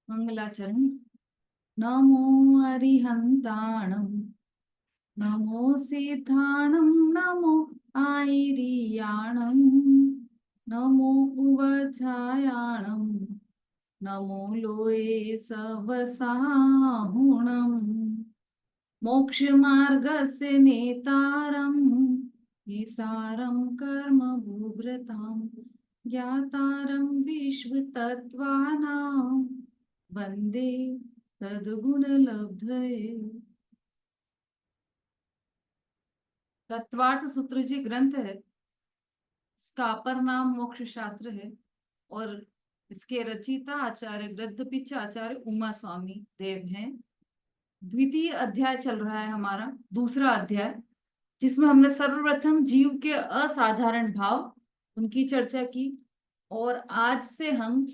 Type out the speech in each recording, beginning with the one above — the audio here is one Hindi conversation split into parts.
मंगलाचरण। नमो अरिहंताणं नमो सिद्धाणं नमो आयरियाणं नमो उवचायाणं नमो लोये सवसाहुणं मोक्षमार्गस्य नेतारं हितारं कर्मभूभृतां ज्ञातारं विश्वतत्त्वानां वंदे तद्गुणलब्धये। तत्वार्थ सूत्र जी ग्रंथ है। इसका अपर नाम मोक्ष शास्त्र है और इसके रचयिता आचार्य गृद्धपिच आचार्य उमा स्वामी देव हैं। द्वितीय अध्याय चल रहा है हमारा, दूसरा अध्याय, जिसमें हमने सर्वप्रथम जीव के असाधारण भाव उनकी चर्चा की और आज से हम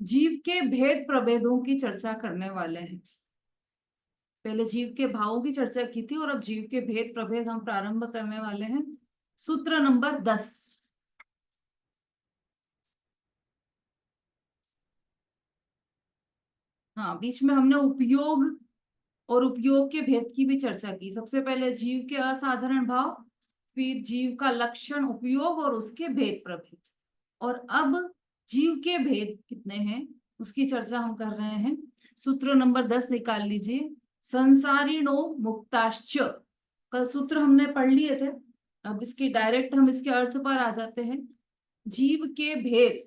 जीव के भेद प्रभेदों की चर्चा करने वाले हैं। पहले जीव के भावों की चर्चा की थी और अब जीव के भेद प्रभेद हम प्रारंभ करने वाले हैं। सूत्र नंबर 10। हाँ, बीच में हमने उपयोग और उपयोग के भेद की भी चर्चा की। सबसे पहले जीव के असाधारण भाव, फिर जीव का लक्षण, उपयोग और उसके भेद प्रभेद, और अब जीव के भेद कितने हैं उसकी चर्चा हम कर रहे हैं। सूत्र नंबर 10 निकाल लीजिए। संसारिणो मुक्ताश्च। कल सूत्र हमने पढ़ लिए थे, अब इसकी डायरेक्ट हम इसके अर्थ पर आ जाते हैं। जीव के भेद,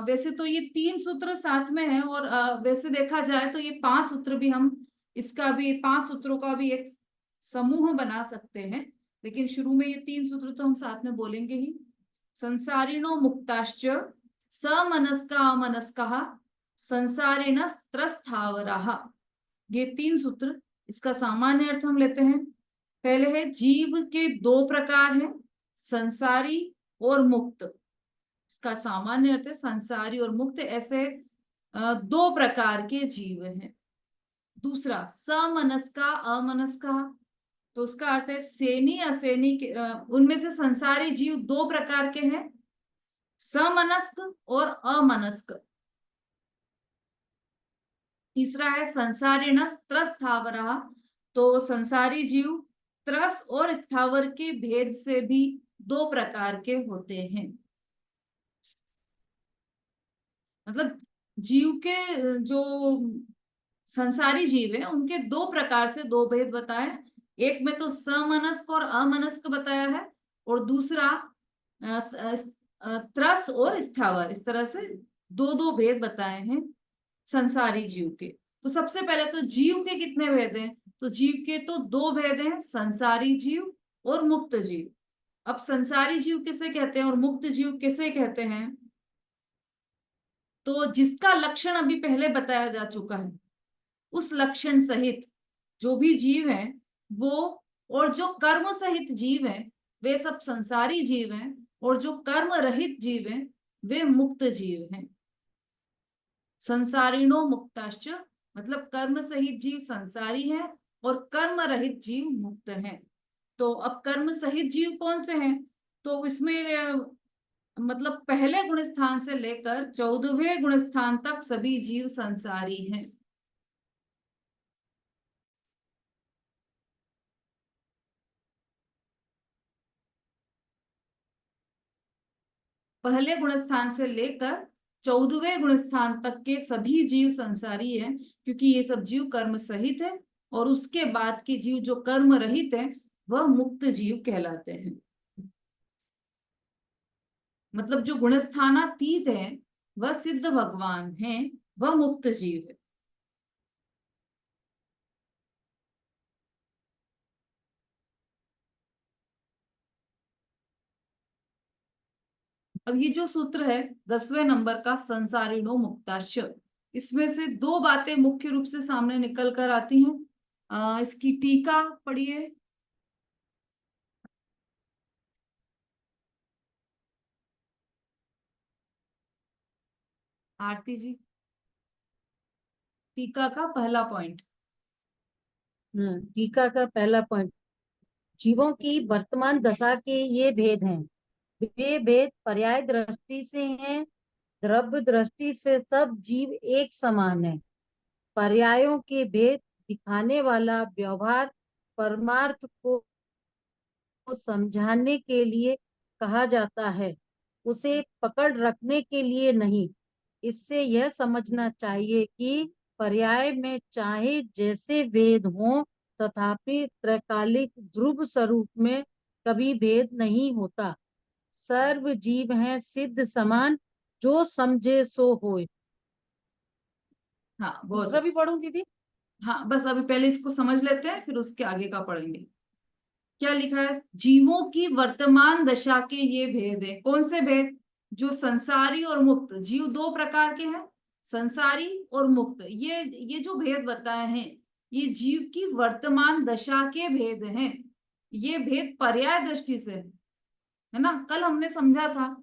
वैसे तो ये 3 सूत्र साथ में है और वैसे देखा जाए तो ये 5 सूत्र भी हम, इसका भी 5 सूत्रों का भी एक समूह बना सकते हैं, लेकिन शुरू में ये 3 सूत्र तो हम साथ में बोलेंगे ही। संसारिणो मुक्ताश्च समनस्का अमनस्का संसारिणस्त्रस्थावराः। ये 3 सूत्र, इसका सामान्य अर्थ हम लेते हैं। पहले है जीव के 2 प्रकार हैं, संसारी और मुक्त। इसका सामान्य अर्थ है संसारी और मुक्त, ऐसे 2 प्रकार के जीव हैं। दूसरा समनस्का अमनस्का, तो उसका अर्थ है सेनी असेनी के, उनमें से संसारी जीव 2 प्रकार के हैं, समनस्क और अमनस्क। तीसरा है संसारिणस् त्रस्थावरा, तो संसारी जीव त्रस और स्थावर के भेद से भी 2 प्रकार के होते हैं। मतलब जीव के जो संसारी जीव है उनके 2 प्रकार से 2 भेद बताए। एक में तो समनस्क और अमनस्क बताया है, और दूसरा त्रस और स्थावर, इस तरह से 2 भेद बताए हैं संसारी जीव के। तो सबसे पहले तो जीव के कितने भेद हैं, तो जीव के तो 2 भेद हैं, संसारी जीव और मुक्त जीव। अब संसारी जीव किसे कहते हैं और मुक्त जीव किसे कहते हैं, तो जिसका लक्षण अभी पहले बताया जा चुका है उस लक्षण सहित जो भी जीव हैं वो, और जो कर्म सहित जीव हैं वे सब संसारी जीव हैं, और जो कर्म रहित जीव हैं वे मुक्त जीव हैं। संसारिणो मुक्ताश्च, मतलब कर्म सहित जीव संसारी है और कर्म रहित जीव मुक्त हैं। तो अब कर्म सहित जीव कौन से हैं, तो इसमें मतलब पहले गुण स्थान से लेकर 14वें गुण स्थान तक सभी जीव संसारी हैं। पहले गुण स्थान से लेकर 14वें गुण स्थान तक के सभी जीव संसारी हैं, क्योंकि ये सब जीव कर्म सहित है, और उसके बाद के जीव जो कर्म रहित है वह मुक्त जीव कहलाते हैं। मतलब जो गुणस्थानातीत है वह सिद्ध भगवान है, वह मुक्त जीव है। अब ये जो सूत्र है 10वें नंबर का, संसारिणो मुक्ताश्च, इसमें से 2 बातें मुख्य रूप से सामने निकल कर आती हैं। इसकी टीका पढ़िए। आरती जी, टीका का पहला पॉइंट। टीका का पहला पॉइंट, जीवों की वर्तमान दशा के ये भेद हैं। वे भेद पर्याय दृष्टि से हैं द्रव्य दृष्टि से सब जीव एक समान है। पर्यायों के भेद दिखाने वाला व्यवहार परमार्थ को समझाने के लिए कहा जाता है, उसे पकड़ रखने के लिए नहीं। इससे यह समझना चाहिए कि पर्याय में चाहे जैसे भेद हों, तथापि त्रैकालिक ध्रुव स्वरूप में कभी भेद नहीं होता। सर्व जीव हैं सिद्ध समान, जो समझे सो होए। हाँ, बहुत दूसरा भी अच्छा। पढ़ूं दीदी? हाँ, बस अभी पहले इसको समझ लेते हैं, फिर उसके आगे का पढ़ेंगे। क्या लिखा है? जीवों की वर्तमान दशा के ये भेद है। कौन से भेद? जो संसारी और मुक्त जीव, दो प्रकार के हैं, संसारी और मुक्त। ये जो भेद बताए हैं, ये जीव की वर्तमान दशा के भेद हैं। ये भेद पर्याय दृष्टि से है ना, कल हमने समझा था।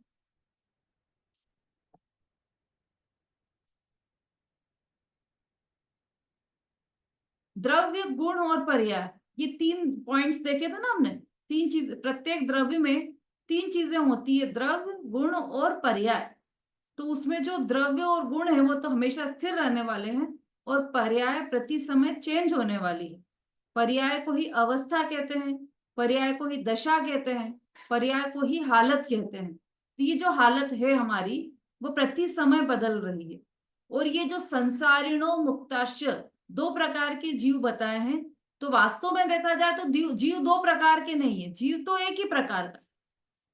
द्रव्य, गुण और पर्याय, ये तीन पॉइंट्स देखे थे ना हमने। तीन चीज, प्रत्येक द्रव्य में तीन चीजें होती है, द्रव्य, गुण और पर्याय। तो उसमें जो द्रव्य और गुण है वो तो हमेशा स्थिर रहने वाले हैं, और पर्याय प्रति समय चेंज होने वाली है। पर्याय को ही अवस्था कहते हैं, पर्याय को ही दशा कहते हैं, पर्याय को ही हालत कहते हैं। तो ये जो हालत है हमारी, वो प्रति समय बदल रही है। और ये जो संसारिणो मुक्ताश्च, दो प्रकार के जीव बताए हैं, तो वास्तव में देखा जाए तो जीव दो प्रकार के नहीं है, जीव तो एक ही प्रकार का।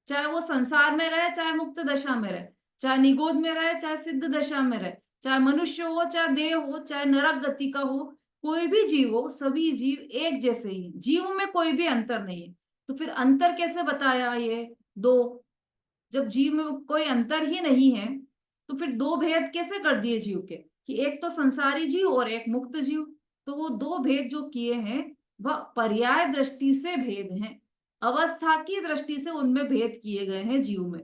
चाहे वो संसार में रहे, चाहे मुक्त दशा में रहे, चाहे निगोद में रहे, चाहे सिद्ध दशा में रहे, चाहे मनुष्य हो, चाहे देव हो, चाहे नरक गति का हो, कोई भी जीव हो, सभी जीव एक जैसे ही हैं। जीव में कोई भी अंतर नहीं है। तो फिर अंतर कैसे बताया ये दो? जब जीव में कोई अंतर ही नहीं है, तो फिर दो भेद कैसे कर दिए जीव के, कि एक तो संसारी जीव और एक मुक्त जीव। तो वो दो भेद जो किए हैं, वह पर्याय दृष्टि से भेद हैं, अवस्था की दृष्टि से उनमें भेद किए गए हैं जीव में।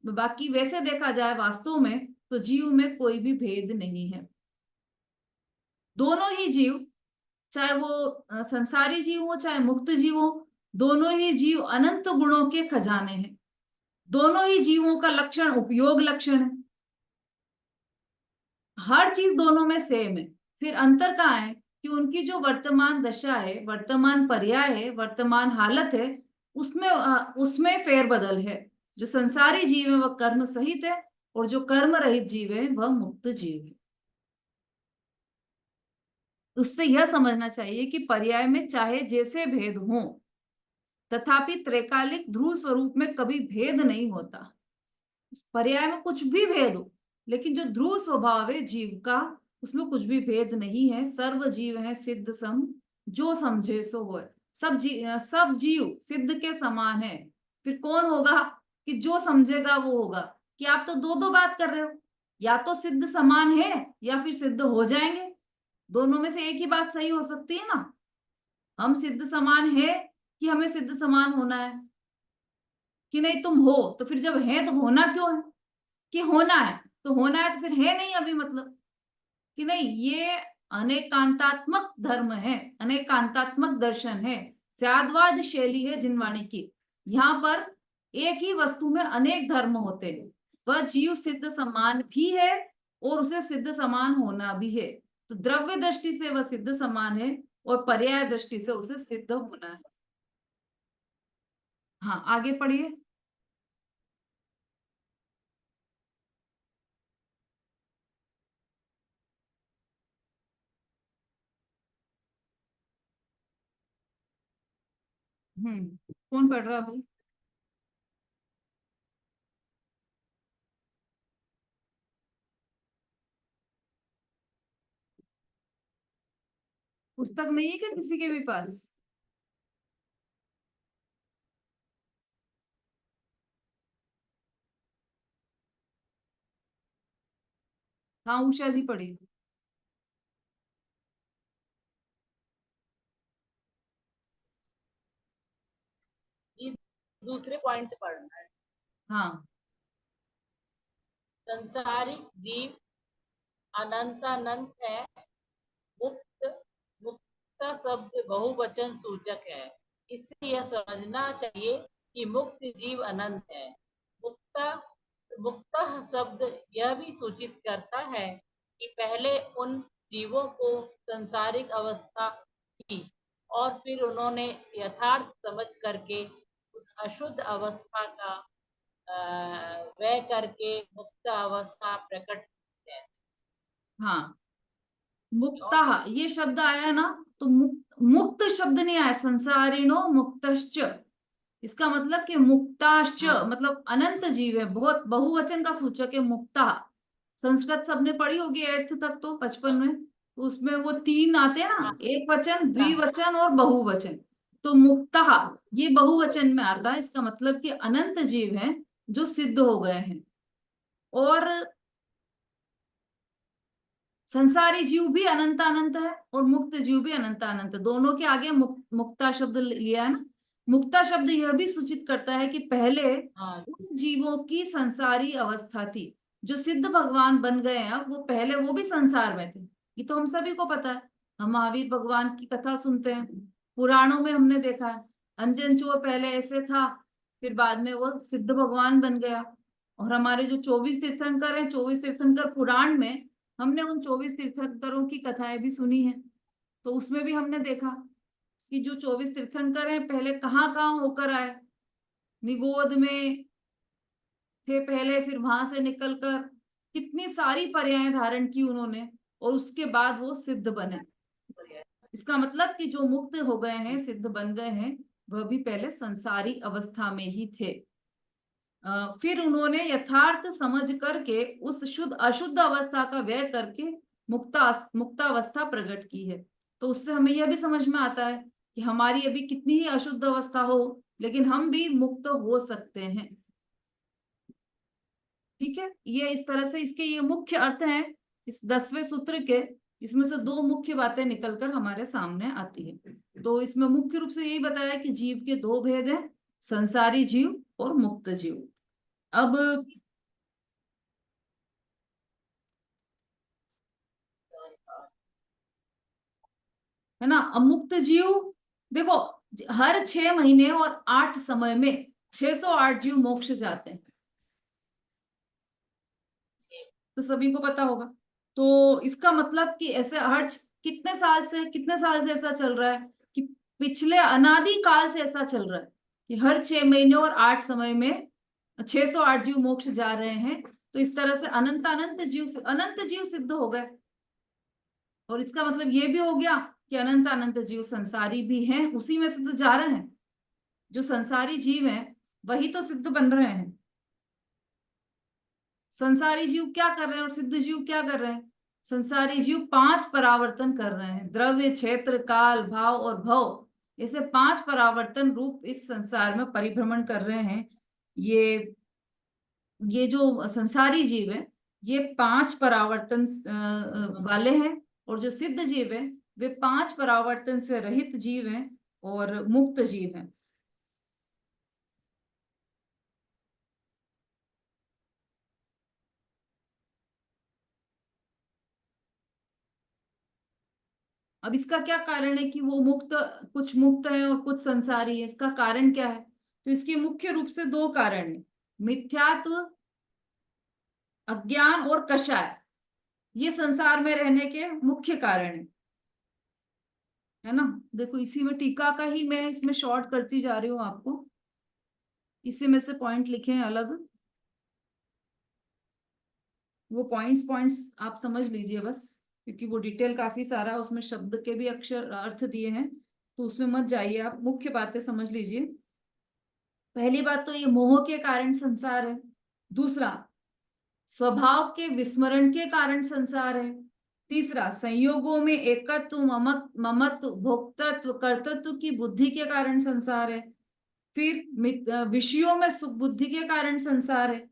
बाकी वैसे देखा जाए वास्तव में, तो जीव में कोई भी भेद नहीं है। दोनों ही जीव, चाहे वो संसारी जीव हो चाहे मुक्त जीव हो, दोनों ही जीव अनंत गुणों के खजाने हैं। दोनों ही जीवों का लक्षण उपयोग लक्षण है। हर चीज दोनों में सेम है। फिर अंतर कहाँ है? कि उनकी जो वर्तमान दशा है, वर्तमान पर्याय है, वर्तमान हालत है, उसमें फेरबदल है। जो संसारी जीव है वह कर्म सहित है, और जो कर्म रहित जीव है वह मुक्त जीव है। उससे यह समझना चाहिए कि पर्याय में चाहे जैसे भेद हो, तथापि त्रैकालिक ध्रुव स्वरूप में कभी भेद नहीं होता। पर्याय में कुछ भी भेद हो, लेकिन जो ध्रुव स्वभाव है जीव का, उसमें कुछ भी भेद नहीं है। सर्व जीव है सिद्ध सम, जो समझे सो होए। सब जीव सिद्ध के समान है। फिर कौन होगा कि जो समझेगा वो होगा? कि आप तो दो दो बात कर रहे हो, या तो सिद्ध समान है या फिर सिद्ध हो जाएंगे। दोनों में से एक ही बात सही हो सकती है ना। हम सिद्ध समान है कि हमें सिद्ध समान होना है? कि नहीं तुम हो, तो फिर जब है तो होना क्यों है? कि होना है तो होना है, तो फिर है नहीं अभी मतलब। कि नहीं, ये अनेकांतात्मक धर्म है, अनेकांतात्मक दर्शन है, स्याद्वाद शैली है जिनवाणी की। यहाँ पर एक ही वस्तु में अनेक धर्म होते हैं। वह जीव सिद्ध समान भी है, और उसे सिद्ध समान होना भी है। तो द्रव्य दृष्टि से वह सिद्ध समान है, और पर्याय दृष्टि से उसे सिद्ध होना है। हाँ, आगे पढ़िए। कौन पढ़ रहा है भाई? पुस्तक नहीं है क्या किसी के भी पास? हाँ, उषा जी पढ़ी। ये दूसरे पॉइंट से पढ़ना है। हाँ। संसारिक जीव अनंतानंत है। मुक्त मुक्त शब्द बहुवचन सूचक है। इससे यह समझना चाहिए कि मुक्त जीव अनंत है। मुक्ता मुक्त शब्द यह भी सूचित करता है कि पहले उन जीवों को संसारिक अवस्था थी और फिर उन्होंने यथार्थ समझ करके उस अशुद्ध अवस्था का व्यय करके मुक्त अवस्था प्रकट की है। हाँ, और मुक्ता ये शब्द आया ना, तो मुक्त शब्द नहीं आया, संसारिणो मुक्तश्च। इसका मतलब कि मुक्ताश्च हाँ मतलब अनंत जीव है, बहुत बहुवचन का सूचक है मुक्ता। संस्कृत सबने पढ़ी होगी 8th तक, तो बचपन हाँ में, तो उसमें वो 3 आते हैं हाँ ना, एक वचन, हाँ द्विवचन और बहुवचन। तो मुक्ता ये बहुवचन में आता है, इसका मतलब कि अनंत जीव हैं जो सिद्ध हो गए हैं। और संसारी जीव भी अनंत अनंत है और मुक्त जीव भी अनंत अनंत है। दोनों के आगे मुक्ता शब्द लिया है ना। मुक्ता शब्द यह भी सूचित करता है कि पहले हाँ उन जीवों की संसारी अवस्था थी जो सिद्ध भगवान बन गए हैं, अब वो पहले वो भी संसार में थे। ये तो हम सभी को पता है, हम महावीर भगवान की कथा सुनते हैं, पुराणों में हमने देखा है। अंजन चोर पहले ऐसे था, फिर बाद में वो सिद्ध भगवान बन गया। और हमारे जो 24 तीर्थंकर हैं, 24 तीर्थंकर पुराण में हमने उन 24 तीर्थंकरों की कथाएं भी सुनी है। तो उसमें भी हमने देखा कि जो 24 तीर्थंकर हैं पहले कहाँ कहाँ होकर आए। निगोद में थे पहले, फिर वहां से निकलकर कितनी सारी पर्याय धारण की उन्होंने, और उसके बाद वो सिद्ध बने। इसका मतलब कि जो मुक्त हो गए हैं, सिद्ध बन गए हैं, वह भी पहले संसारी अवस्था में ही थे। फिर उन्होंने यथार्थ समझ करके उस शुद्ध अशुद्ध अवस्था का व्यय करके मुक्तावस्था प्रकट की है। तो उससे हमें यह भी समझ में आता है कि हमारी अभी कितनी ही अशुद्ध अवस्था हो, लेकिन हम भी मुक्त हो सकते हैं। ठीक है, ये इस तरह से इसके ये मुख्य अर्थ हैं इस 10वें सूत्र के। इसमें से 2 मुख्य बातें निकलकर हमारे सामने आती है। तो इसमें मुख्य रूप से यही बताया कि जीव के 2 भेद हैं, संसारी जीव और मुक्त जीव। अब है ना, अमुक्त जीव, देखो, हर 6 महीने और 8 समय में 608 जीव मोक्ष जाते हैं, तो सभी को पता होगा। तो इसका मतलब कि ऐसे हर कितने साल से ऐसा चल रहा है कि पिछले अनादि काल से ऐसा चल रहा है कि हर 6 महीने और 8 समय में 608 जीव मोक्ष जा रहे हैं। तो इस तरह से अनंत जीव सिद्ध हो गए। और इसका मतलब ये भी हो गया कि अनंत अनंत जीव संसारी भी हैं, उसी में से तो जा रहे हैं। जो संसारी जीव हैं वही तो सिद्ध बन रहे हैं। संसारी जीव क्या कर रहे हैं और सिद्ध जीव क्या कर रहे हैं? संसारी जीव 5 परावर्तन कर रहे हैं, द्रव्य, क्षेत्र, काल, भाव और भव, ऐसे 5 परावर्तन रूप इस संसार में परिभ्रमण कर रहे हैं। ये जो संसारी जीव है, ये 5 परावर्तन वाले हैं। और जो सिद्ध जीव है, वे 5 परावर्तन से रहित जीव हैं और मुक्त जीव हैं। अब इसका क्या कारण है कि वो कुछ मुक्त है और कुछ संसारी है? इसका कारण क्या है? तो इसके मुख्य रूप से 2 कारण है, मिथ्यात्व, अज्ञान और कषाय। ये संसार में रहने के मुख्य कारण है ना। देखो, इसी में टीका का ही मैं इसमें शॉर्ट करती जा रही हूँ आपको, इसी में से पॉइंट लिखे हैं अलग। वो पॉइंट्स आप समझ लीजिए बस, क्योंकि वो डिटेल काफी सारा है, उसमें शब्द के भी अक्षर अर्थ दिए हैं, तो उसमें मत जाइए, आप मुख्य बातें समझ लीजिए। पहली बात तो ये मोह के कारण संसार है। दूसरा, स्वभाव के विस्मरण के कारण संसार है। तीसरा, संयोगों में एकत्व, ममत्व, भोक्तृत्व, कर्तृत्व की बुद्धि के कारण संसार है। फिर विषयों में सुख बुद्धि के कारण संसार है।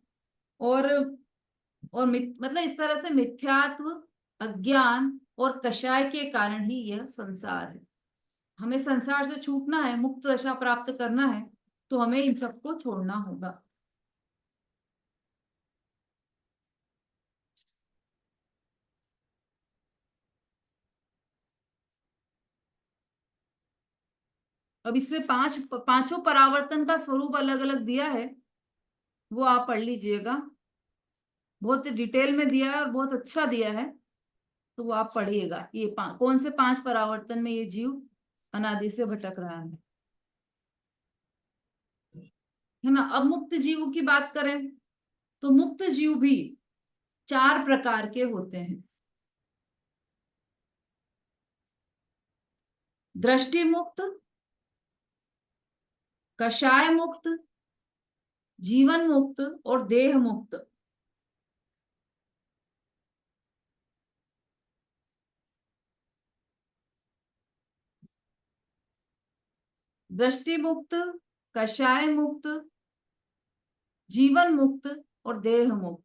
और मतलब इस तरह से मिथ्यात्व, अज्ञान और कषाय के कारण ही यह संसार है। हमें संसार से छूटना है, मुक्त दशा प्राप्त करना है, तो हमें इन सबको छोड़ना होगा। अब इसमें पांचों परावर्तन का स्वरूप अलग अलग दिया है, वो आप पढ़ लीजिएगा। बहुत डिटेल में दिया है और बहुत अच्छा दिया है, तो वो आप पढ़िएगा। ये कौन से 5 परावर्तन में ये जीव अनादि से भटक रहा है ना। अब मुक्त जीव की बात करें तो मुक्त जीव भी 4 प्रकार के होते हैं। दृष्टि मुक्त, कषाय मुक्त, जीवन मुक्त और देह मुक्त। दृष्टि मुक्त, कषाय मुक्त, जीवन मुक्त और देह मुक्त।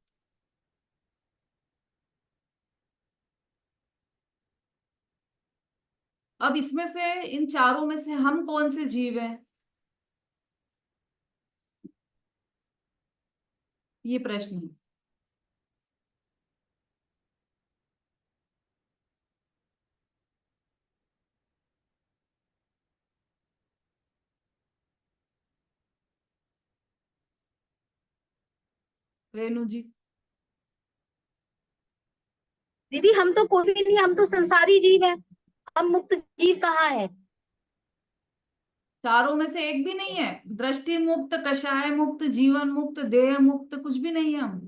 अब इसमें से, इन चारों में से हम कौन से जीव हैं, ये प्रश्न है। रेणु जी। दीदी हम तो कोई भी नहीं, हम तो संसारी जीव है, हम मुक्त जीव कहाँ है? चारों में से एक भी नहीं है? दृष्टि मुक्त, कषाय मुक्त, जीवन मुक्त, देह मुक्त, कुछ भी नहीं है हम।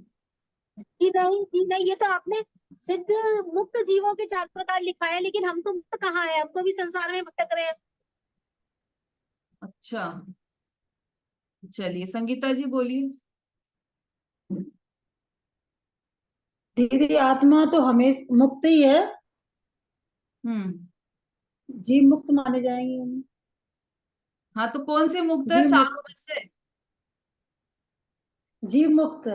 जी नहीं, जी नहीं, ये तो आपने सिद्ध मुक्त जीवों के 4 प्रकार लिखा है, लेकिन हम तो मुक्त कहाँ है? हम तो भी संसार में भटक रहे हैं। अच्छा, चलिए संगीता जी बोलिए। दीदी आत्मा तो हमें मुक्त ही है, हम्म। जीव मुक्त माने जाएंगे हम। हाँ, तो कौन से मुक्त है जीव चारों मुक्त, में से? जीव मुक्त।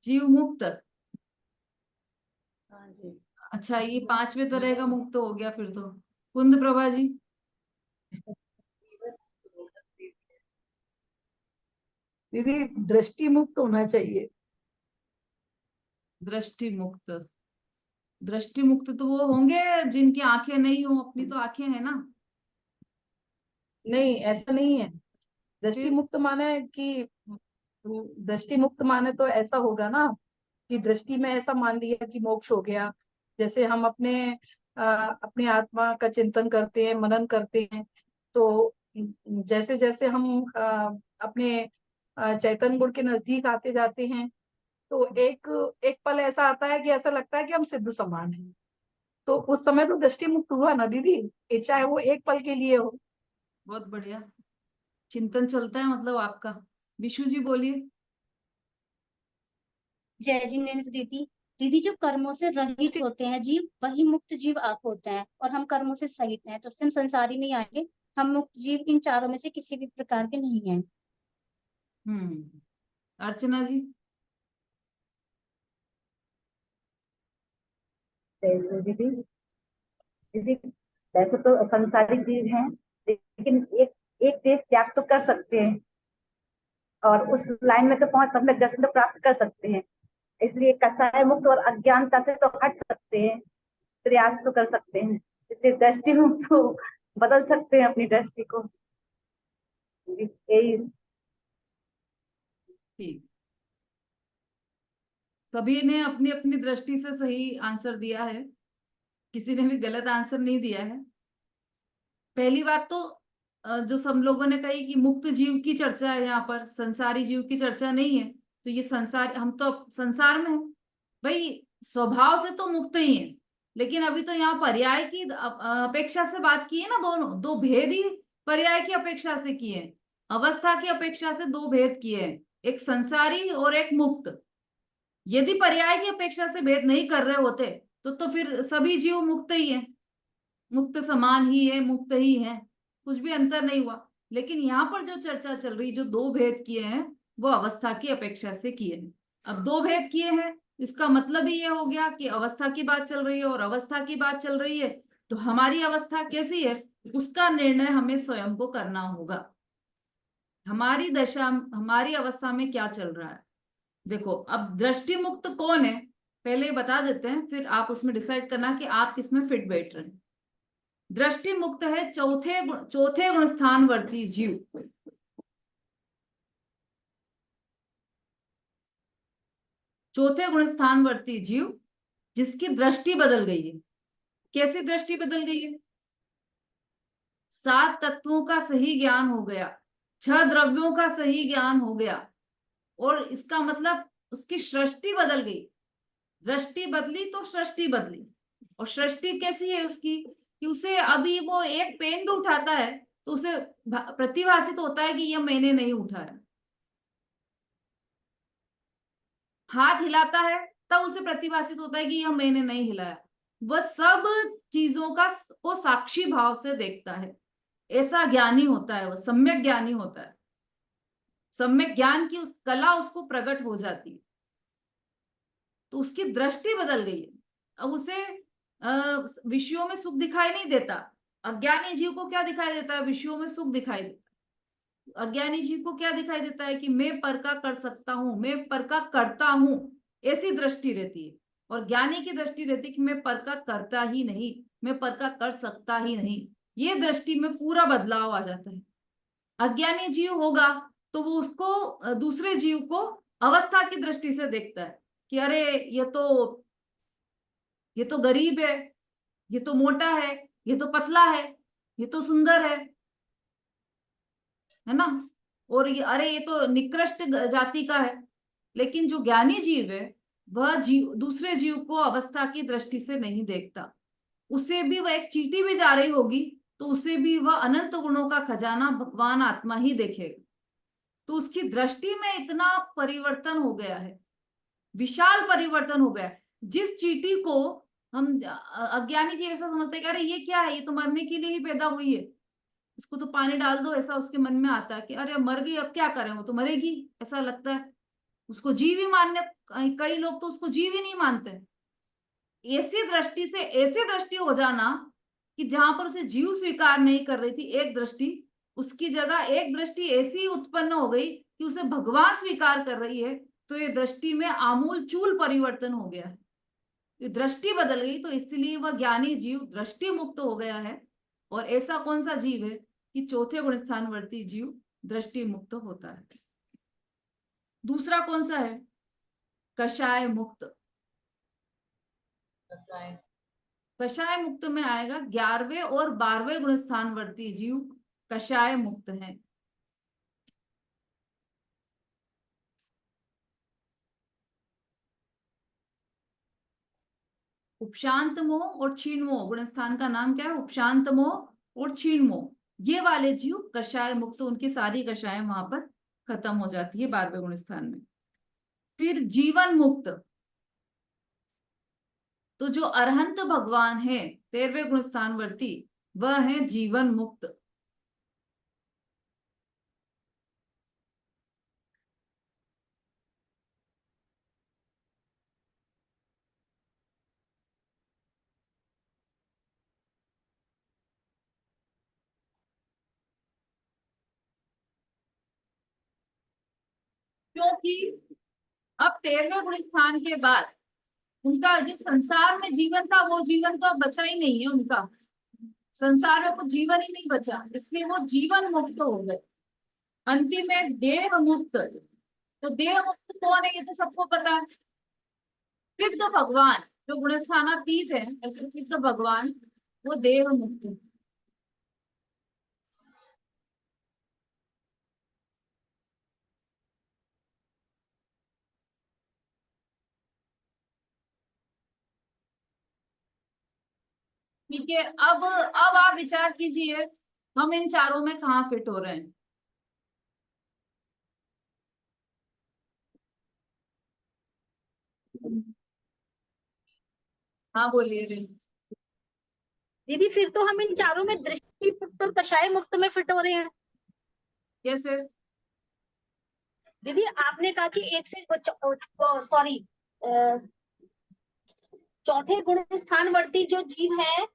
जीव मुक्त। हाँ जी। अच्छा, ये 5वें तरह का मुक्त हो गया फिर तो। कुंद प्रभा जी। दीदी दृष्टि मुक्त होना चाहिए। दृष्टि मुक्त। दृष्टि मुक्त तो वो होंगे जिनकी आंखें नहीं हो, अपनी तो आंखें हैं ना। नहीं, ऐसा नहीं है। दृष्टि फिर मुक्त माने कि दृष्टि मुक्त माने तो ऐसा होगा ना कि दृष्टि में ऐसा मान लिया कि मोक्ष हो गया। जैसे हम अपने आत्मा का चिंतन करते हैं, मनन करते हैं, तो जैसे जैसे हम अपने चैतन्य गुण के नजदीक आते जाते हैं, तो एक एक पल ऐसा आता है कि ऐसा लगता है कि हम सिद्ध समान हैं। तो उस समय तो दृष्टि मुक्त हुआ ना दीदी, ये चाहे वो एक पल के लिए हो। बहुत बढ़िया चिंतन चलता है मतलब आपका। विशु जी बोलिए। जय जिनेन्द्र दीदी। दीदी जो कर्मों से रहित होते हैं जीव, वही मुक्त जीव आप होते हैं, और हम कर्मों से सहित हैं, तो हम संसारी में ही आएंगे। हम मुक्त जीव इन चारों में से किसी भी प्रकार के नहीं हैं। अर्चना जी। जैसे दीदी, दीदी वैसे तो संसारी जीव हैं, लेकिन एक एक देश त्याग तो कर सकते हैं, और उस लाइन में तो पहुंच सम्यक दर्शन तो प्राप्त कर सकते हैं। इसलिए कसाय मुक्त और अज्ञानता से तो हट सकते हैं, प्रयास तो कर सकते हैं। इसलिए दृष्टि मुक्त तो बदल सकते हैं अपनी दृष्टि को। यही। ठीक, सभी ने अपनी अपनी दृष्टि से सही आंसर दिया है, किसी ने भी गलत आंसर नहीं दिया है। पहली बात तो जो सब लोगों ने कही कि मुक्त जीव की चर्चा है, यहाँ पर संसारी जीव की चर्चा नहीं है। तो ये संसार, हम तो संसार में हैं भाई, स्वभाव से तो मुक्त ही है। लेकिन अभी तो यहाँ पर्याय की अपेक्षा से बात की है ना, दोनों दो भेद ही पर्याय की अपेक्षा से किए हैं, अवस्था की अपेक्षा से दो भेद किए हैं, एक संसारी और एक मुक्त। यदि पर्याय की अपेक्षा से भेद नहीं कर रहे होते तो फिर सभी जीव मुक्त ही है, मुक्त समान ही है, मुक्त ही है, कुछ भी अंतर नहीं हुआ। लेकिन यहाँ पर जो चर्चा चल रही, जो दो भेद किए हैं, वो अवस्था की अपेक्षा से किए हैं। अब दो भेद किए हैं, इसका मतलब ही ये हो गया कि अवस्था की बात चल रही है और अवस्था की बात चल रही है, तो हमारी अवस्था कैसी है उसका निर्णय हमें स्वयं को करना होगा। हमारी दशा, हमारी अवस्था में क्या चल रहा है। देखो, अब दृष्टि मुक्त कौन है पहले बता देते हैं, फिर आप उसमें डिसाइड करना कि आप किसमें फिट बैठ रहे हैं। दृष्टि मुक्त है चौथे गुण स्थानवर्ती जीव। चौथे गुण स्थानवर्ती जीव जिसकी दृष्टि बदल गई है। कैसी दृष्टि बदल गई है? 7 तत्वों का सही ज्ञान हो गया, 6 द्रव्यों का सही ज्ञान हो गया, और इसका मतलब उसकी सृष्टि बदल गई। दृष्टि बदली तो सृष्टि बदली। और सृष्टि कैसी है उसकी कि उसे अभी वो एक पेन भी उठाता है तो उसे प्रतिभासित होता है कि यह मैंने नहीं उठाया। हाथ हिलाता है तब उसे प्रतिभासित होता है कि यह मैंने नहीं हिलाया। वह सब चीजों का को साक्षी भाव से देखता है। ऐसा ज्ञानी होता है, वह सम्यक ज्ञानी होता है। सम्यक ज्ञान की उस कला उसको प्रकट हो जाती है, तो उसकी दृष्टि बदल गई है। अब उसे विषयों में सुख दिखाई नहीं देता। अज्ञानी जीव को क्या दिखाई देता है? विषयों में सुख दिखाई देता है। अज्ञानी जीव को क्या दिखाई देता है कि मैं पर का कर सकता हूं, मैं पर का करता हूं, ऐसी दृष्टि रहती है। और ज्ञानी की दृष्टि रहती है कि मैं पर का करता ही नहीं, मैं पर का कर सकता ही नहीं। ये दृष्टि में पूरा बदलाव आ जाता है। अज्ञानी जीव होगा तो वो उसको दूसरे जीव को अवस्था की दृष्टि से देखता है कि अरे ये तो गरीब है, ये तो मोटा है, ये तो पतला है, ये तो सुंदर है ना, और ये अरे ये तो निकृष्ट जाति का है। लेकिन जो ज्ञानी जीव है वह जीव दूसरे जीव को अवस्था की दृष्टि से नहीं देखता। उसे भी वह एक चींटी भी जा रही होगी तो उसे भी वह अनंत गुणों का खजाना भगवान आत्मा ही देखेगा। तो उसकी दृष्टि में इतना परिवर्तन हो गया है, विशाल परिवर्तन हो गया है। जिस चींटी को हम अज्ञानी जी ऐसा समझते हैं कि अरे ये क्या है, ये तो मरने के लिए ही पैदा हुई है, इसको तो पानी डाल दो, ऐसा उसके मन में आता है कि अरे मर गई अब क्या करें, वो तो मरेगी, ऐसा लगता है। उसको जीव ही मानने, कई लोग तो उसको जीव ही नहीं मानते। ऐसी दृष्टि से ऐसी दृष्टि हो जाना कि जहां पर उसे जीव स्वीकार नहीं कर रही थी एक दृष्टि, उसकी जगह एक दृष्टि ऐसी उत्पन्न हो गई कि उसे भगवान स्वीकार कर रही है। तो ये दृष्टि में आमूल चूल परिवर्तन हो गया है, ये दृष्टि बदल गई। तो इसलिए वह ज्ञानी जीव दृष्टि मुक्त हो गया है। और ऐसा कौन सा जीव है कि चौथे गुण स्थानवर्ती जीव दृष्टि मुक्त होता है? दूसरा कौन सा है? कषाय मुक्त। कसाय कषाय मुक्त में आएगा 11वें और 12वें गुण स्थानवर्ती जीव कषाय मुक्त हैं। उपशांत मोह और क्षीण मोह, गुण स्थान का नाम क्या है? उपशांत मोह और क्षीण मोह। ये वाले जीव कषाय मुक्त, उनकी सारी कषाय वहां पर खत्म हो जाती है 12वें गुण स्थान में। फिर जीवन मुक्त, तो जो अरहंत भगवान है 13वें गुण स्थानवर्ती, वह है जीवन मुक्त। क्योंकि अब 13वें गुण स्थान के बाद उनका जो संसार में जीवन था वो जीवन तो अब बचा ही नहीं है उनका। संसार में कुछ जीवन ही नहीं बचा, इसलिए वो जीवन मुक्त हो गए। अंतिम में देह मुक्त। तो देह मुक्त कौन है? ये तो सबको पता है, सिद्ध भगवान जो गुणस्थानातीत है, ऐसे सिद्ध भगवान वो देह मुक्त है। ठीक है, अब आप विचार कीजिए हम इन चारों में कहाँ फिट हो रहे हैं? हाँ बोलिए रे। दीदी फिर तो हम इन चारों में दृष्टि मुक्त और कषाय मुक्त में फिट हो रहे हैं। कैसे? दीदी आपने कहा कि एक से सॉरी चौथे गुण स्थानवर्ती जो जीव है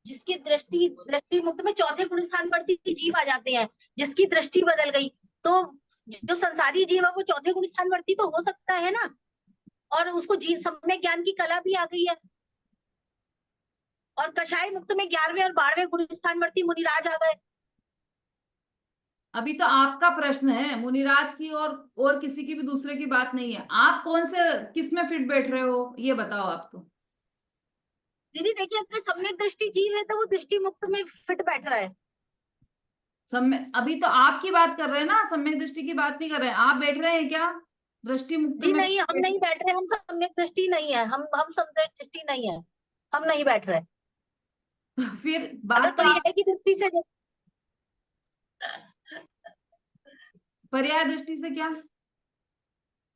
जिसकी दृष्टि मुक्त में चौथे गुण स्थानवर्ती जीव आ जाते हैं, जिसकी दृष्टि बदल गई, तो जो संसारी जीव है वो चौथे गुण स्थानवर्ती तो हो सकता है ना, और उसको सम्यक ज्ञान की कला भी आ गई है। और कषाय मुक्त में 11वें और 12वें गुण स्थानवर्ती मुनिराज आ गए। अभी तो आपका प्रश्न है, मुनिराज की और किसी की भी दूसरे की बात नहीं है। आप कौन से किस में फिट बैठ रहे हो ये बताओ आप तो। दीदी देखिए, अगर सम्यक दृष्टि जीव है तो वो दृष्टि मुक्त में फिट बैठ रहा है। अभी तो आपकी बात कर रहे हैं ना, सम्यक दृष्टि की बात नहीं कर रहे हैं। आप बैठ रहे हैं क्या दृष्टि मुक्त जी में? नहीं, हम नहीं बैठ रहे, हम सम्यक दृष्टि नहीं है, हम सम्यक दृष्टि नहीं है, हम नहीं बैठ रहे। फिर अगर बात तो पर्याय की दृष्टि से पर्याय दृष्टि से क्या?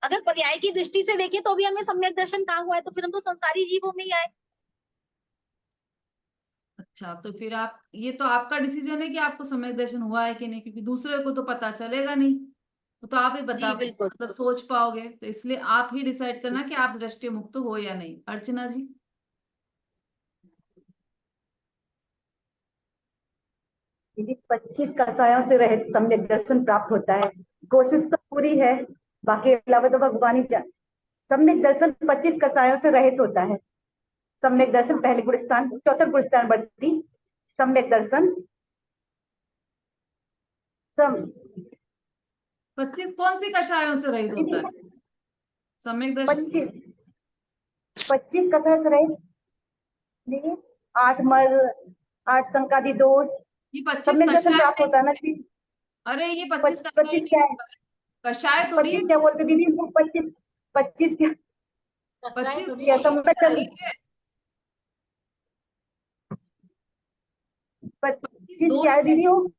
अगर पर्याय की दृष्टि से देखें तो भी हमें सम्यक दर्शन कहाँ हुआ है, तो फिर हम तो संसारी जीवों में ही आए। अच्छा, तो फिर आप, ये तो आपका डिसीजन है कि आपको सम्यक दर्शन हुआ है कि नहीं, क्योंकि दूसरे को तो पता चलेगा नहीं, वो तो आप ही बता जी बिल्कुल। मतलब सोच पाओगे, तो इसलिए आप ही डिसाइड करना कि आप दृष्टि मुक्त हो या नहीं। अर्चना जी। दीदी 25 कसायों से रहित सम्यक दर्शन प्राप्त होता है। कोशिश तो पूरी है, बाकी अलावा तो भगवान ही जाने। सम्यक दर्शन 25 कसायों से रहित होता है। सम्यक दर्शन पहले गुण स्थान, चौथा गुण स्थान बढ़ती सम्यक दर्शन सम 25 कौन सी कषायों से रहित होता है सम्यक दर्शन? 25 कसायों से रहित नहीं, 8 मद, 8 संकादि दोष, ये 25 सम्यक दर्शन कषाय प्राप्त होता है ना नहीं है। दीदी। अरे ये 25 कषाय 25 नहीं क्या है? होता है। कषाय थोड़ी है। 25 क्या बोलते दीदी? 25 क्या? कसाई 25 तो नहीं क्या है। सम्यक दर्शन? 25 क्या है दीदी? वो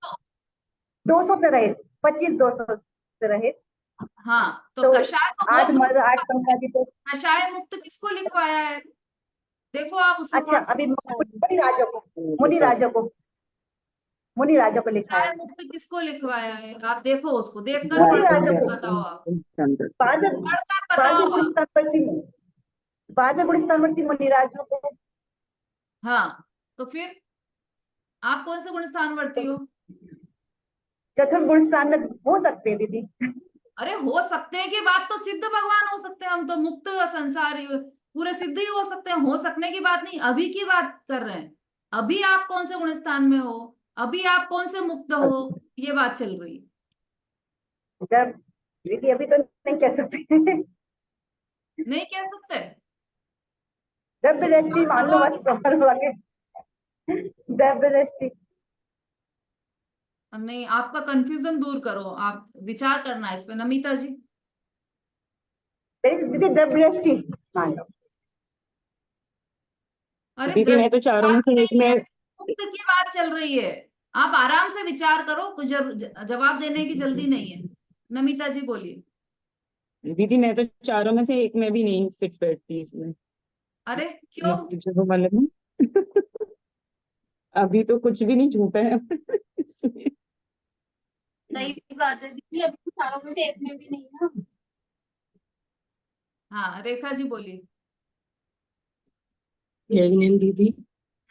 200 से रहित, 25 200 से रहित। हाँ, तो तो कषाय तो 8 बहुत मद, दूर 8 का। संकादि दोष। कषाय मुक्त किसको लिखवाया है? देखो आप उसमें अच्छा, अभी मुनि राजों को लिखा है। कषाय मुक्त किसको लिखवाया है? आप देखो, उसको देखकर मुनि पढ़कर राजों को बताओ आप। बाद में पढ़कर बाद बताओ में आप। गुण स्थान मुनि राजों को। हाँ, तो फिर आप कौन से गुण स्थानवर्ती हो? चतुर्थ गुण स्थान में हो सकते हैं दीदी। अरे हो सकते हैं की बात तो सिद्ध भगवान हो सकते हैं, हम तो मुक्त संसारी पूरे सिद्ध ही हो सकते हैं, हो सकने की बात नहीं, अभी की बात कर रहे हैं। अभी आप कौन से गुण स्थान में हो, अभी आप कौन से मुक्त हो, ये बात चल रही है। जब दीदी अभी तो नहीं कह सकते। नहीं कह सकते? द्रव्य दृष्टि मान लो बस, सफल हुआ के द्रव्य दृष्टि। नहीं, आपका कंफ्यूजन दूर करो, आप विचार करना है इस पे। नमिता जी। दीदी द्रव्य दृष्टि मान लो। अरे दीदी मैं तो चारों में से एक में मुक्त की बात चल रही है, आप आराम से विचार करो, कुछ जवाब देने की जल्दी नहीं है। नमिता जी बोलिए। दीदी मैं तो चारों में से एक में भी नहीं फिट बैठती इसमें। अरे क्यों? मुक्त जो वाले में अभी तो कुछ भी नहीं झूठा है इसलिए। सही बात है दीदी, अभी तो चारों में से एक में भी नहीं है। हाँ, रेखा जी बोलिए। यही नहीं दीदी।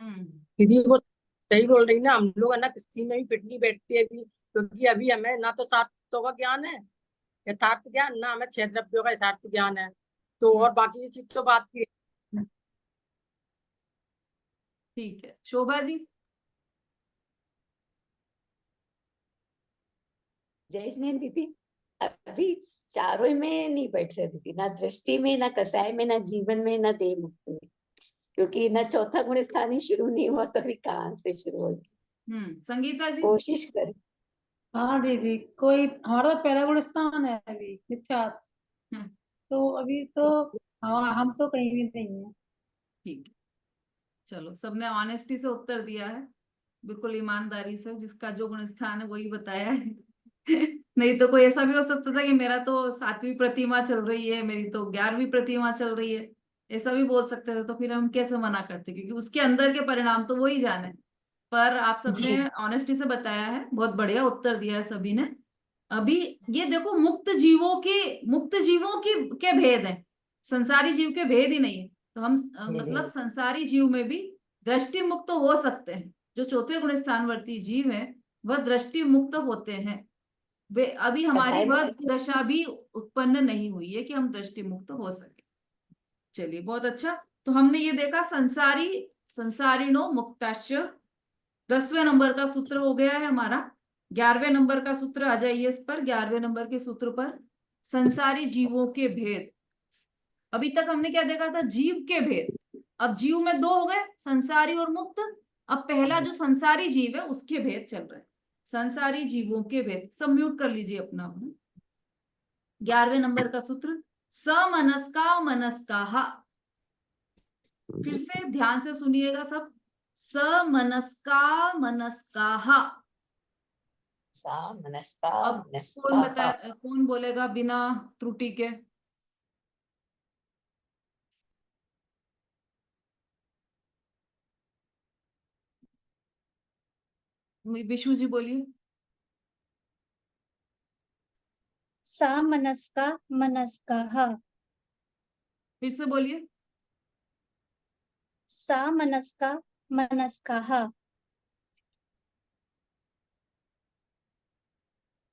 हम्म। दीदी वो सही बोल रही ना, हम लोग है ना किसी में भी फिट नहीं बैठते अभी, क्योंकि अभी हमें ना तो सात तत्वों का ज्ञान है, यथार्थ ज्ञान, ना हमें छह द्रव्यों का यथार्थ ज्ञान है। तो और बाकी ये चीज तो बात की है। ठीक है, शोभा जी। जय स्नेह दीदी, अभी चारों में नहीं बैठ रहे दीदी, ना दृष्टि में, ना कसाय में, ना जीवन में, ना देह मुक्त में, क्योंकि ना चौथा गुण स्थान ही शुरू नहीं हुआ तो अभी कहाँ से शुरू होगी। संगीता जी। कोशिश करें। हाँ दीदी, कोई हमारा पहला गुण स्थान है अभी मिथ्यात्व, तो अभी तो हाँ हम तो कहीं भी नहीं है। ठीक है, चलो, सबने ऑनेस्टी से उत्तर दिया है, बिल्कुल ईमानदारी से, जिसका जो गुण स्थान है वही बताया है। नहीं तो कोई ऐसा भी हो सकता था कि मेरा तो 7वीं प्रतिमा चल रही है, मेरी तो 11वीं प्रतिमा चल रही है, ऐसा भी बोल सकते थे, तो फिर हम कैसे मना करते, क्योंकि उसके अंदर के परिणाम तो वही जाने। पर आप सबने ऑनेस्टी से बताया है, बहुत बढ़िया उत्तर दिया है सभी ने। अभी ये देखो, मुक्त जीवों की के भेद है, संसारी जीव के भेद ही नहीं है, तो हम मतलब संसारी जीव में भी दृष्टि मुक्त हो सकते हैं। जो चौथे गुण स्थानवर्ती जीव है वह दृष्टि मुक्त होते हैं। वे अभी हमारी वह दशा भी उत्पन्न नहीं हुई है कि हम दृष्टि मुक्त हो सके। चलिए, बहुत अच्छा। तो हमने ये देखा संसारिणो मुक्ताश्च, 10वें नंबर का सूत्र हो गया है हमारा। 11वें नंबर का सूत्र आ जाइए इस पर, 11वें नंबर के सूत्र पर, संसारी जीवों के भेद। अभी तक हमने क्या देखा था? जीव के भेद। अब जीव में दो हो गए, संसारी और मुक्त। अब पहला जो संसारी जीव है उसके भेद चल रहे हैं, संसारी जीवों के भेद। सब म्यूट कर लीजिए अपना अपना। 11वें नंबर का सूत्र, समनस्का मनस्काहा। फिर से ध्यान से सुनिएगा सब, समनस्का मनस्काहा। मनस्का अब कौन बोलेगा बिना त्रुटि के? विष्णु जी बोलिए। सामनस्का मनस्काहा। फिर से बोलिए। सामनस्का मनस्काहा।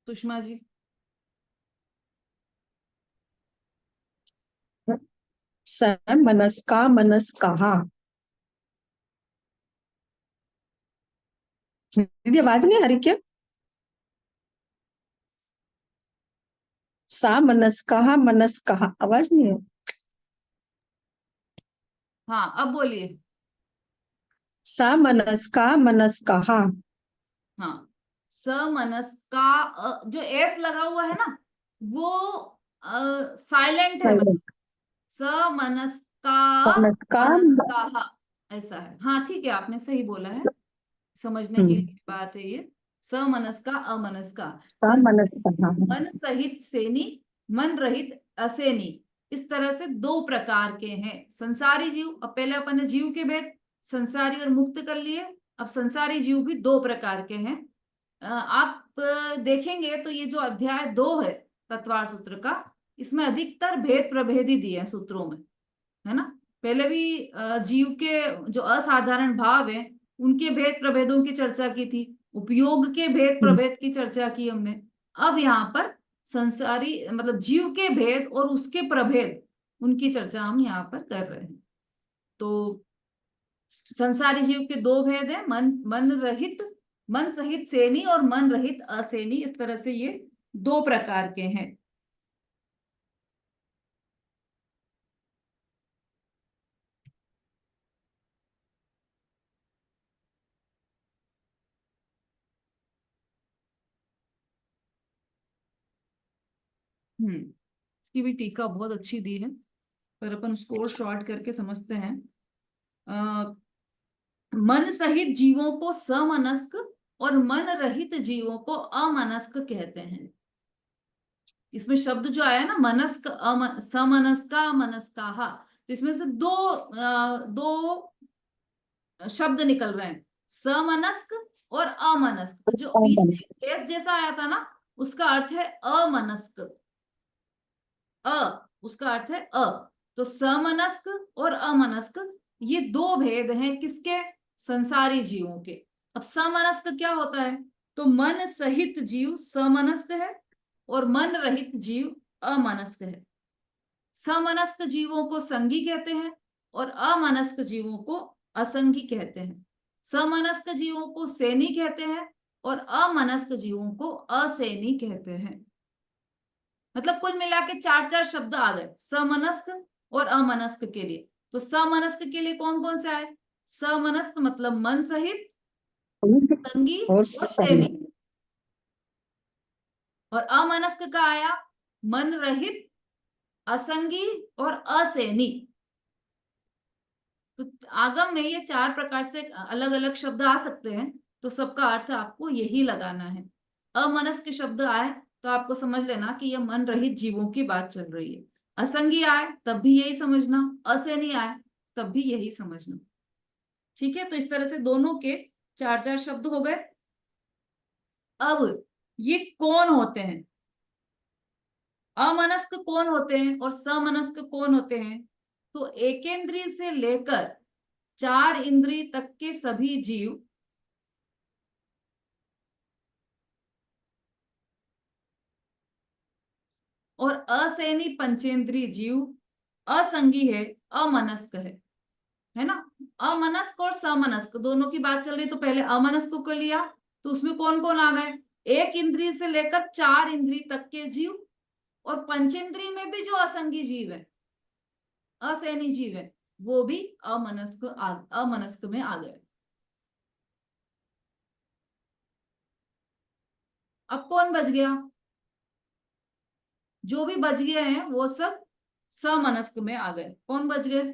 सुषमा जी। मनस्का मनस्काहा। दीदी आवाज नहीं आ रही क्या? सा मनस्काहा मनस्काहा, आवाज नहीं है। हाँ अब बोलिए। सा मनस्का मनस्काहा। हाँ, समनस्का, जो एस लगा हुआ है ना वो साइलेंट है, मतलब समनस्का मनस्का मनस्काहा ऐसा है। हाँ ठीक है, आपने सही बोला है, समझने के लिए बात है ये। समनस्का अमनस्का, सा मनस्काहा। मन सहित सेनी, मन रहित असेनी, इस तरह से दो प्रकार के हैं संसारी जीव। अब पहले अपन ने जीव के भेद संसारी और मुक्त कर लिए, अब संसारी जीव भी दो प्रकार के हैं। आप देखेंगे तो ये जो अध्याय 2 है तत्वार सूत्र का, इसमें अधिकतर भेद प्रभेद ही दिए हैं सूत्रों में, है ना। पहले भी जीव के जो असाधारण भाव है उनके भेद प्रभेदों की चर्चा की थी, उपयोग के भेद प्रभेद की चर्चा की हमने। अब यहाँ पर संसारी मतलब जीव के भेद और उसके प्रभेद, उनकी चर्चा हम यहाँ पर कर रहे हैं। तो संसारी जीव के दो भेद हैं, मन रहित, मन सहित सेनी और मन रहित असेनी, इस तरह से ये दो प्रकार के हैं। इसकी भी टीका बहुत अच्छी दी है, पर अपन उसको और शॉर्ट करके समझते हैं। मन सहित जीवों को समनस्क और मन रहित जीवों को अमनस्क कहते हैं। इसमें शब्द जो आया ना मनस्क समनस्का मनस्काहा, तो इसमें से दो शब्द निकल रहे हैं, समनस्क और अमनस्क। जो बीच में एस जैसा आया था ना उसका अर्थ है अमनस्क, उसका अर्थ है तो समनस्क और अमनस्क ये दो भेद हैं किसके? संसारी जीवों के। अब समनस्क क्या होता है? तो मन सहित जीव समनस्क है और मन रहित जीव अमनस्क है। समनस्क जीवों को संगी कहते हैं और अमनस्क जीवों को असंगी कहते हैं। समनस्क जीवों को सेनी कहते हैं और अमनस्क जीवों को असेनी कहते हैं। मतलब कुल मिला के 4 शब्द आ गए समनस्क और अमनस्क के लिए। तो समनस्क के लिए कौन कौन से आए? समनस्क मतलब मन सहित, संगी और सेनी। और अमनस्क का आया मन रहित, असंगी और असेनी। तो आगम में ये 4 प्रकार से अलग अलग शब्द आ सकते हैं, तो सबका अर्थ आपको यही लगाना है। अमनस्क शब्द आए तो आपको समझ लेना कि यह मन रहित जीवों की बात चल रही है। असंगी आए तब भी यही समझना, असेनी आए तब भी यही समझना। ठीक है, तो इस तरह से दोनों के 4 शब्द हो गए। अब ये कौन होते हैं? अमनस्क कौन होते हैं और समनस्क कौन होते हैं? तो एकेंद्रीय से लेकर 4 इंद्रिय तक के सभी जीव और असेनी पंचेंद्रीय जीव असंगी है, अमनस्क है ना। अमनस्क और समनस्क दोनों की बात चल रही, तो पहले अमनस्क को लिया तो उसमें कौन कौन आ गए? एक इंद्रिय से लेकर 4 इंद्रिय तक के जीव, और पंचेंद्रिय में भी जो असंगी जीव है, असैनी जीव है, वो भी अमनस्क में आ गए। अब कौन बच गया? जो भी बच गए हैं वो सब समनस्क में आ गए। कौन बच गए?